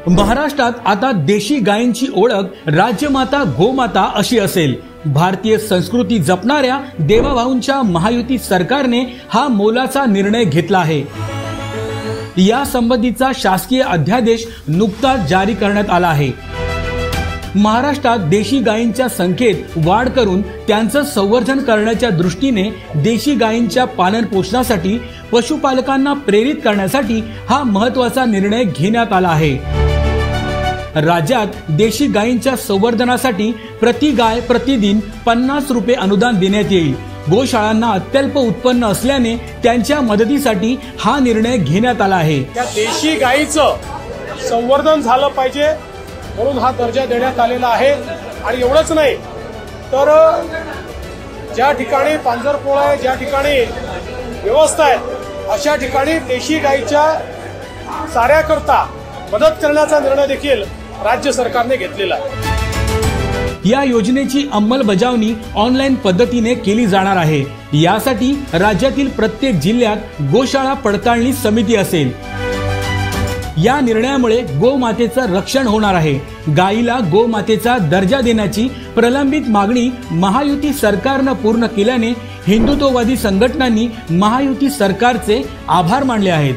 महाराष्ट्रात आता देशी गायींची ओळख राजमाता गोमाता अशी असेल। भारतीय संस्कृती जपणाऱ्या देवाभाऊंच्या महायुती सरकारने हा मोलाचा निर्णय घेतला आहे। या संबंधीचा शासकीय अध्यादेश नुकताच जारी करण्यात आला आहे। महाराष्ट्रात देशी गायींच्या संख्येत वाढ करून त्यांचं संवर्धन करण्याच्या दृष्टीने देशी गायींच्या पालन पोषणासाठी पशुपालकांना प्रेरित करण्यासाठी हा महत्त्वाचा निर्णय घेण्यात आला आहे। राज्यात देशी गायींच्या संवर्धनासाठी प्रति गाय प्रतिदिन 50 रुपये अनुदान देण्यात येईल। गोशाळांना अत्यल्प उत्पन्न असल्याने त्यांच्या मदतीसाठी हा निर्णय घेण्यात आला आहे। त्या देशी गायीचं संवर्धन झालं पाहिजे म्हणून हा दर्जा देण्यात आलेला आहे। आणि एवढंच नाही तर ज्या ठिकाणी पांजरपोळ आहे, ज्या ठिकाणी व्यवस्था आहे, अशा ठिकाणी देशी गायीच्या चाऱ्याकरता मदत करण्याचा निर्णय देखील राज्य सरकारने घेतलेला आहे। या योजनेची अंमलबजावणी ऑनलाईन पद्धतीने केली जाणार आहे। यासाठी राज्यातील प्रत्येक जिल्ह्यात गोशाळा पडताळणी समिती असेल। या निर्णयामुळे गोमातेचं रक्षण होणार आहे। गायीला गोमातेचा दर्जा देण्याची प्रलंबित मागणी महायुती सरकारनं पूर्ण केल्याने हिंदुत्ववादी संघटनांनी महायुती सरकारचे आभार मानले आहेत।